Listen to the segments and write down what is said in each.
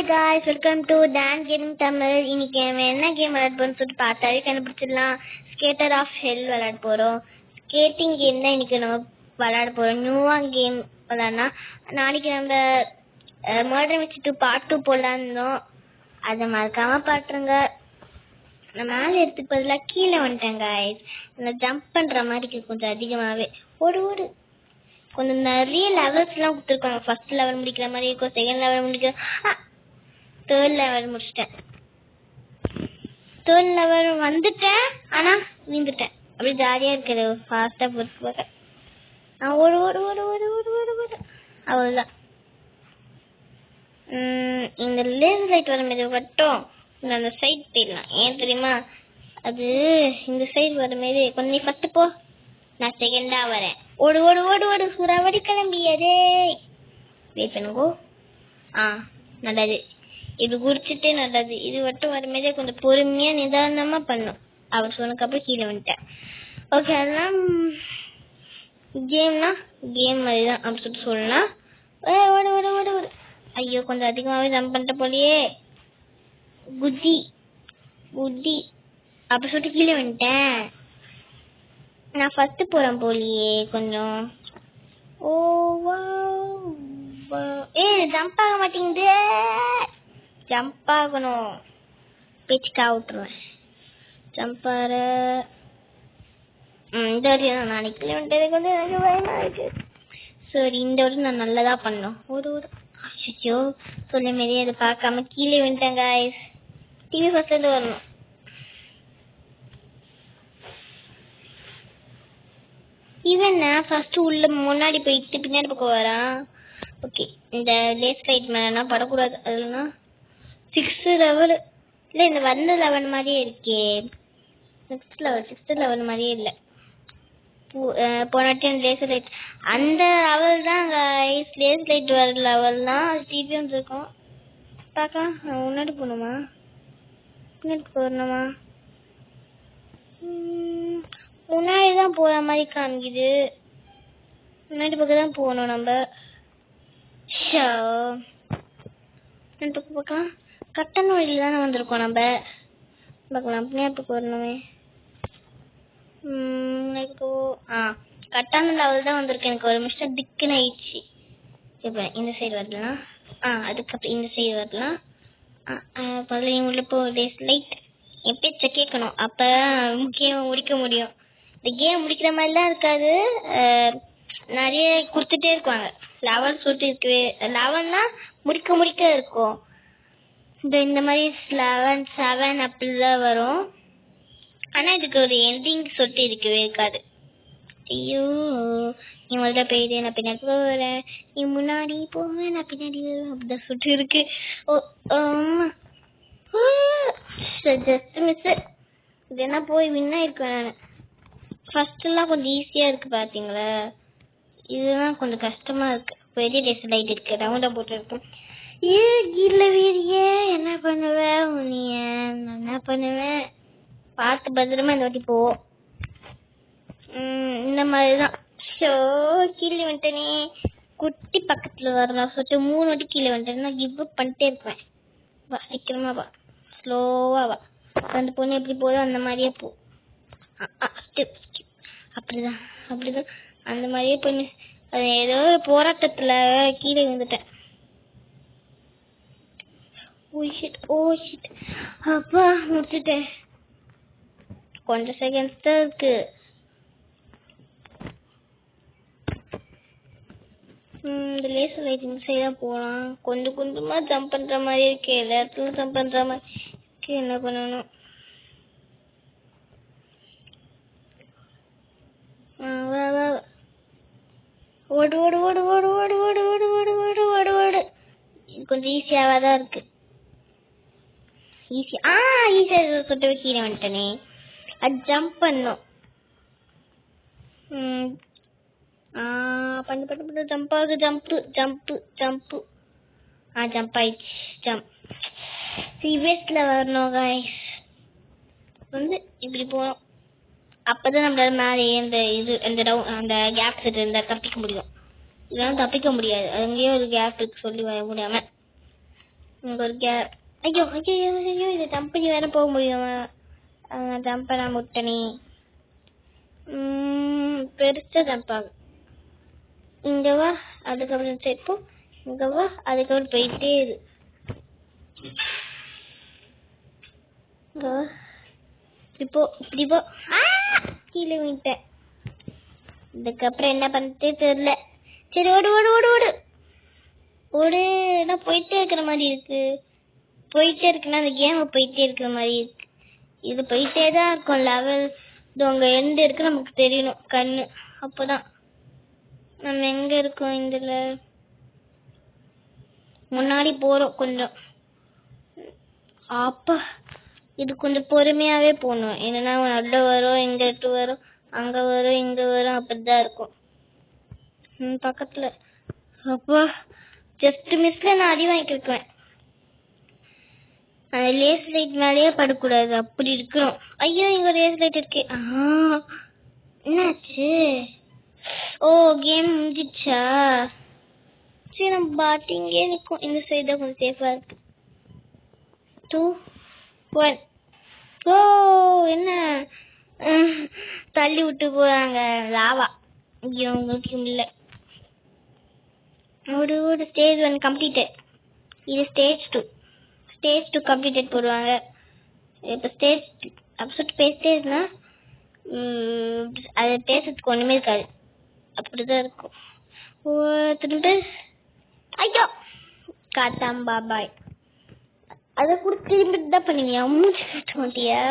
Hi guys, welcome to Dan Gaming Tamil. இன்னைக்கு நம்ம என்ன கேம் விளையாட போறோம்னு சொல்லிட்டு பார்த்தாலே கண்டுபிடிச்சிடலாம். ஸ்கேட்டர் ஆஃப் ஹெல் விளையாட போறோம். ஸ்கேட்டிங் கேம் தான் இன்னைக்கு நம்ம விளையாட போறோம். நியூவா கேம் விளையாடனா நாளைக்கு நம்ம மர்டர் மிஸ்டரி பார்ட் 2 போடலான்னு இருந்தோம். அதை மறக்காம பாத்துருங்க. நான் மேலே எடுத்துக்கு பதிலாக கீழே வந்துட்டேன் guys. நான் ஜம்ப் பண்ற மாதிரி இருக்கு கொஞ்சம் அதிகமாகவே. ஓடு கொஞ்சம் நிறைய லெவல்ஸ்லாம் கொடுத்துருக்காங்க. ஃபர்ஸ்ட் லெவல் முடிக்கிற மாதிரி இருக்கும், செகண்ட் லெவல் முடிக்கிற, தேர்ட் லெவல் முடிச்சிட்டேன். தேர்ட் லெவல் வந்துட்டேன், ஆனால் விழுந்துட்டேன். அப்படி ஜாலியாக இருக்குது ஃபாஸ்ட்டாக பொறுத்து போக. ஓடு அவ்வளோதான். இந்த லேசர் லைட் வர மாரி மட்டும் அந்த சைட் போயிடலாம். ஏன் தெரியுமா, அது இந்த சைடு வர மாரி கொஞ்சம் நீ ஃபஸ்ட்டு போ, நான் செகண்டாக வரேன். ஓடு சுறாவடி கிளம்பியதே. வெயிட் பண்ணுங்கோ. நல்லது. இது குறிச்சிட்டு நல்லது. இது மட்டும் வரும்போதே கொஞ்சம் பொறுமையாக நிதானமாக பண்ணும். அவர் சொன்னதுக்கப்புறம் கீழே வந்துட்டேன். ஓகே, அதெல்லாம் கேம்னா கேம் மாதிரி தான் அப்படி சொல்லிட்டு சொல்லலாம். ஓடு. ஐயோ, கொஞ்சம் அதிகமாகவே ஜம்ப் பண்ணிட்ட போலியே. குதி அப்படி சொல்லிட்டு கீழே வந்துட்டேன். நான் ஃபர்ஸ்ட் போறேன் போலியே கொஞ்சம். ஜம்ப் ஆக மாட்டேங்குது. ஜம்ப் ஆகணும். பேச்சுக்கா விட்டுருவேன். ஜம்ப் ஆற இந்த வரையும் நான் நாளைக்கு வந்துட்டு கொஞ்சம் எனக்கு பயமா இருக்கு. சரி, இந்த வரையும் நான் நல்லதா பண்ணோம். ஒரு அச்சோ சொல்ல மாரி அதை பார்க்காம கீழே வந்துட்டேன் guys. டிவி ஃபர்ஸ்ட் வரணும். இவன் ஃபர்ஸ்ட் உள்ள முன்னாடி போயிட்டு பின்னாடி பக்கம் வரான். ஓகே, இந்த லேஸ் ஃபைட் மேலே படக்கூடாது. அதுனா 6th லெவல் இல்லை, இந்த வந்த லெவல் மாதிரியே இருக்கே. 6th லெவல் மாதிரியே இல்லை. போனாட்டி அந்த லேசர் லைட் அந்த லெவல் தான் கைஸ். லேஸ் லைட் வர லெவல் தான் டிவியும் இருக்கும். பார்க்கலாம். முன்னாடி போகணுமா பின்னாடி போகணுமா? முன்னாடி தான் போகிற மாதிரி காமிக்குது. முன்னாடி பக்கம் தான் போகணும் நம்ம. பார்க்கலாம். கட்டண வழியில் தானே வந்திருக்கோம் நம்ம. பார்க்கலாம். பின்னாடி பக்கம் வரணுமே. கட்டண லெவல் தான் வந்திருக்கு. எனக்கு ஒரு நிமிஷம் திக்குன்னு ஆயிடுச்சு. இப்போ இந்த சைடு வரலாம். அதுக்கப்புறம் இந்த சைடு வரலாம். முதல்ல உள்ள போ. லேஸ் லைட் என் பேச்சை கேட்கணும், அப்போ கேம் முடிக்க முடியும். இந்த கேம் முடிக்கிற மாதிரிலாம் இருக்காது. நிறைய கொடுத்துட்டே இருப்பாங்க. லெவல் சொல்லிட்டு இருக்கவே லெவல்னா முடிக்க இருக்கும். இந்த மாதிரி 11, 7 அப்படிலாம் வரும். ஆனால் இதுக்கு ஒரு எண்டிங் சொல்லிட்டு இருக்கவே இருக்காது. ஐயோ, நீ முதல்ல போயிடு, நான் பின்னாடி போகிறேன். நீ முன்னாடி போவேன், நான் பின்னாடி அப்படிதான் சொல்லிட்டு இருக்கு. Just miss. இது என்ன போய் வின்னா இருக்கேன் நான். ஃபர்ஸ்ட்லாம் கொஞ்சம் ஈஸியாக இருக்குது பார்த்தீங்களா. இதுதான் கொஞ்சம் கஷ்டமாக இருக்குது. பெரிய லேசர் லைட் இருக்குது, ரவுண்டாக போட்டுருக்கேன். கீழே வீரியே என்ன பண்ணுவேன் உனிய? நான் என்ன பண்ணுவேன், பார்த்து பத்திரமா இந்த வாட்டி போ. இந்த மாதிரி தான். ஸோ கீழே வந்துட்டேனே. குட்டி பக்கத்தில் வரணும் சொல்லிட்டு 3 வாட்டி கீழே வந்துட்டேன். நான் கிவ் அப் பண்ணிட்டே இருப்பேன். வா சீக்கிரமா வா, ஸ்லோவாக வா. அந்த பொண்ணு எப்படி போதும் அந்த மாதிரியே போ. அப்படிதான் அந்த மாதிரியே பொண்ணு. அது ஏதோ போராட்டத்தில் கீழே வந்துட்டேன். ஓ ஷிட் அப்பா முடிச்சுட்டேன். கொஞ்சம் செகண்ட்ஸ் தான் இருக்கு. இந்த லேசர் லைட் இந்த சைடாக போகலாம். கொஞ்சமாக ஜம்ப் பண்ணுற மாதிரி இருக்கு. எல்லா இடத்துலையும் ஜம்ப் பண்ணுற மாதிரி இருக்கு. என்ன பண்ணணும்? ஓடு. கொஞ்சம் ஈஸியாவா தான் இருக்கு. ஈஸியாக சொல்லிட்டு கீழே வந்துட்டேனே. அது ஜம்ப் பண்ணும். பண்ணு ஜம்ப் ஆகுது. ஜம்ப் ஆயிடுச்சு. சீரியஸ்ல வரணும் கைஸ். இப்படி போகணும். அப்பதான் நம்மளால மேலே அந்த கேப்ஸ் இருந்தா தப்பிக்க முடியும். இதெல்லாம் தப்பிக்க முடியாது. அங்கேயே ஒரு கேப் இருக்கு சொல்லி வர முடியாம. இங்கே ஒரு ஐயோ ஐயோ ஐயோ இதை ஜம்ப் பண்ணி வேற போக முடியும். ஜம்ப் பண்ண முட்டனே. பெருசாக ஜம்ப் ஆகும். இங்கே வா, அதுக்கப்புறம் சேர்ப்போ. இங்கே வா, அதுக்கப்புறம் போயிட்டே இரு. இங்கே வா, இப்படி போ. கீழே விட்டேன். இதுக்கப்புறம் என்ன பண்ணிட்டே தெரியல. சரி ஓடு ஓடு ஓடு ஓடு ஓடு. நான் போயிட்டே இருக்கிற மாதிரி இருக்கு. போயிட்டே இருக்குன்னா அந்த கேம் போயிட்டே இருக்கிற மாதிரி இருக்கு. இது போயிட்டே தான் இருக்கும். லெவல் இது அங்கே எந்த இருக்கு நமக்கு தெரியணும் கண்ணு. அப்போதான் நம்ம எங்க இருக்கோம். இதுல முன்னாடி போறோம் கொஞ்சம். அப்பா இது கொஞ்சம் பொறுமையாவே போகணும். என்னன்னா நடுல வரும், எங்க எட்டு வரும், அங்க வரும், இங்க வரும், அப்படிதான் இருக்கும் பக்கத்துல. அப்பா ஜஸ்ட் மிஸ்ல நான் அடி வாங்கிருக்கேன். அந்த லேஸ் லைட் மேலேயே படக்கூடாது, அப்படி இருக்கணும். ஐயோ இங்க லேஸ் லைட் இருக்கு. என்னாச்சு? ஓ கேம் முடிஞ்சிச்சா? சரி நம்ம பாட்டிங்கே நிற்கும். இந்த சைடு தான் கொஞ்சம் சேஃபா இருக்கு. 2 1 ஓ என்ன தள்ளி விட்டு போறாங்க லாவா. ஐயோ உங்களுக்கு இல்லை. ஒரு ஸ்டேஜ் 1 கம்ப்ளீட்டட். இது ஸ்டேஜ் 2. ஸ்டேஜ் 2 கம்ப்ளீட்டட் போடுவாங்க. இப்போ ஸ்டேஜ் எபிசோட் பேசிட்டே இருந்தா அது பேசுறதுக்கு ஒண்ணுமே இருக்காது. அப்படிதான் இருக்கும். திரும்ப ஐயோ காத்தாம் பாபாய். அதை கூட திரும்பி தான் பண்ணுவியா? மூச்சு கட்ட மாட்டியா?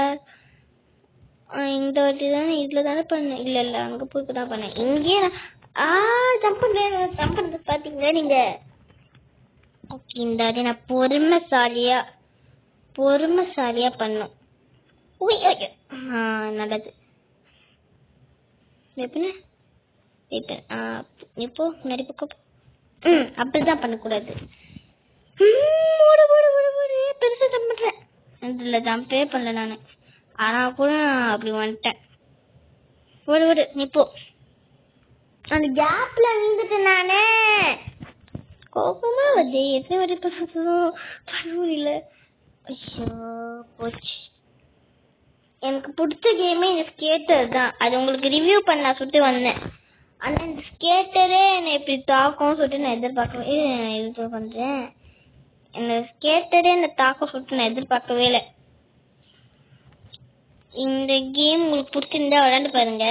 இந்த வாட்டி தானே இதுல தானே பண்ணேன். இல்ல அங்க போய் தான் பண்ணேன். இங்கே ஜம்ப் பண்றது பாத்தீங்களா நீங்க? ஓகே இந்த வாட்டி நான் பொறுமைசாலியா பண்ணும். நல்லது. இப்போ முன்னாடி பக்கம் அப்படிதான் பண்ணக்கூடாது. பெருசா ஜம்ப் பண்றேன். இதுல ஜம்பே பண்ணல நானு. ஆனா கூட அப்படி வந்துட்டேன். ஓடு நீ போ. அந்த கேப்ல நின்றுட்டேன் நானே. கோபமா வருது. எத்தனை வாட்டி பண்ண முடியல. ஐயோ போச்சு. எனக்கு பிடிச்ச கேமே இந்த ஸ்கேட்டர் தான். அது உங்களுக்கு ரிவ்யூ பண்ண சொல்லிட்டு வந்தேன். ஆனா இந்த ஸ்கேட்டரே என்னை இப்படி தாக்கும் சொல்லிட்டு நான் எதிர்பார்க்கவே பண்றேன். இந்த ஸ்கேட்டரே இந்த தாக்கம் சொல்லிட்டு நான் எதிர்பார்க்கவே இல்லை. இந்த கேம் உங்களுக்கு பிடிச்சிருந்தா விளையாண்டு பாருங்க.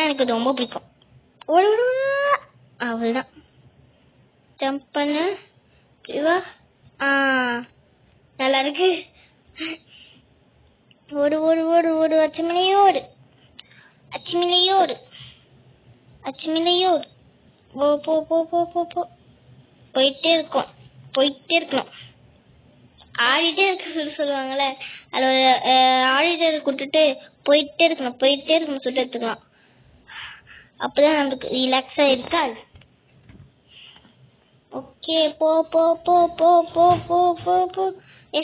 எனக்கு ரொம்ப பிடிக்கும். அவ்வளவுதான். ஜம்ப் பண்ண நல்லா இருக்கு. ஓடு ஓடு ஓடு ஓடு அச்சுமிலையோடு போ போ போ போ போ போ. போயிட்டே இருக்கணும். ஆடிட்டே இருக்க சொல்லுவாங்கல்ல, அது ஆடிட்டே கூட்டுட்டு போயிட்டே இருக்கணும் சொல்லிட்டு எடுத்துக்கலாம். அப்பதான் நமக்கு ரிலாக்ஸா இருக்காது. ஓகே போ போ போ போ போ போ போ போ.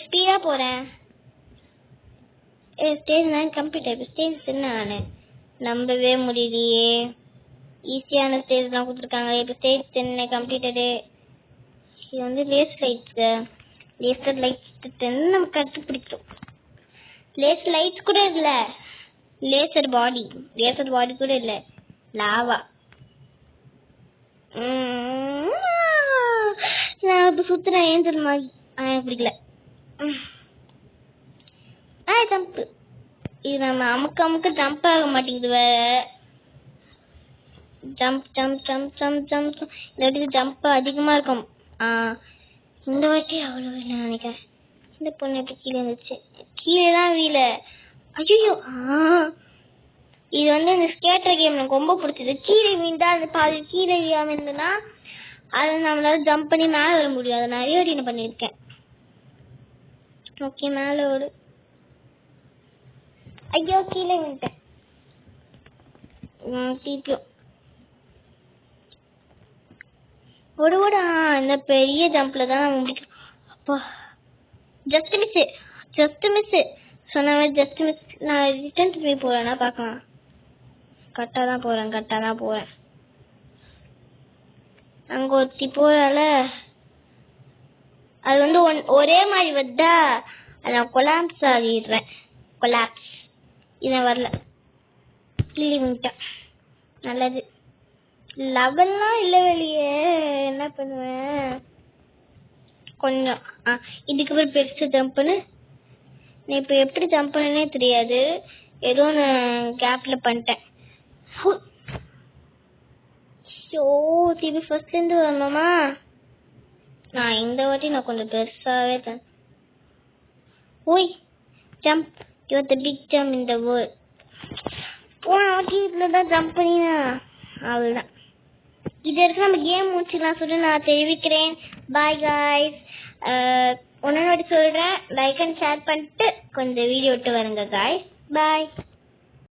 ஸ்பீடா போறேன். Stage 9 complete. ஸ்டேஜ் 10 நானு நம்பவே முடியலையே. ஈஸியான ஸ்டேஜ் தான் கொடுத்துருக்காங்க. இப்போ ஸ்டேஜ் 10 கம்ப்ளீட்டடு. இது வந்து லேசர் லைட்ஸ் நமக்கு கண்டுபிடிக்கும். லேசர் லைட்ஸ் கூட இல்ல, லேசர் பாடி கூட இல்ல, லாவா. நான் இப்போ சுத்துறேன் ஏஞ்சல் மாதிரி. எனக்கு பிடிக்கல. ஜம்ப். இது நம்ம அமுக்க ஜம்ப் ஆக மாட்டேங்குது வேற. ஜம்ப் இந்த வாட்டி ஜம்ப் அதிகமா இருக்கும். இந்த வாட்டி அவ்வளவு இல்லை நினைக்கிறேன். இந்த பொண்ணு எப்படி கீழே இருந்துச்சு? கீழே தான் வீல. ஐயோ இது வந்து இந்த ஸ்கேட்டர் கேம் எனக்கு ரொம்ப பிடிச்சது. கீழே வீண்டா அது பாதி கீழே வீழாம இருந்ததுன்னா அதை நம்மளால ஜம்ப் பண்ணி மேலே வர முடியும். அதை நிறைய வாட்டி என்ன பண்ணியிருக்கேன். ஓகே மேலே ஒரு ஐயோ கீழே விட்டேன். திருப்பியும் ஓட இந்த பெரிய ஜம்ப்ல தான் நம்ம முடிக்கணும். அப்பா ஜஸ்ட் மிஸ் சொன்ன மாதிரி ஜஸ்ட் மிஸ். நான் ரிட்டர்ன் திரும்பி போறேன்னா பார்க்கலாம். கரெக்டாக தான் போறேன். அங்க ஒருத்தி போறால அது வந்து ஒரே மாதிரி வந்தா நான் கொலாப்ஸ் ஆகிடுறேன். கொலாப்ஸ். இதை வரல கிளிவிட்டேன். நல்லது. லெவல்லாம் இல்லை வெளியே. என்ன பண்ணுவேன் கொஞ்சம் இதுக்கு அப்புறம் பெருசு ஜம்ப் பண்ணு. நீ இப்போ எப்படி ஜம்ப் பண்ணனே தெரியாது. ஏதோ நான் கேப்ல பண்ணிட்டேன். ஷோ திருப்பி ஃபர்ஸ்ட்லேருந்து வரணுமா? நான் இந்த வாட்டி நான் கொஞ்சம் பெருசாகவே தான். ஓய் jump. You're the big jump in the world. போன வாட்டி இதில் தான் ஜம்ப் பண்ணினா அவ்வளோதான். இது வரைக்கும் நம்ம கேம் முடிச்சுக்கலாம் சொல்லி நான் தெரிவிக்கிறேன். Bye guys. ஒன்று வாட்டி சொல்கிறேன், லைக் அண்ட் ஷேர் பண்ணிட்டு கொஞ்சம் வீடியோ விட்டு வருங்க காய்ஸ். பாய்.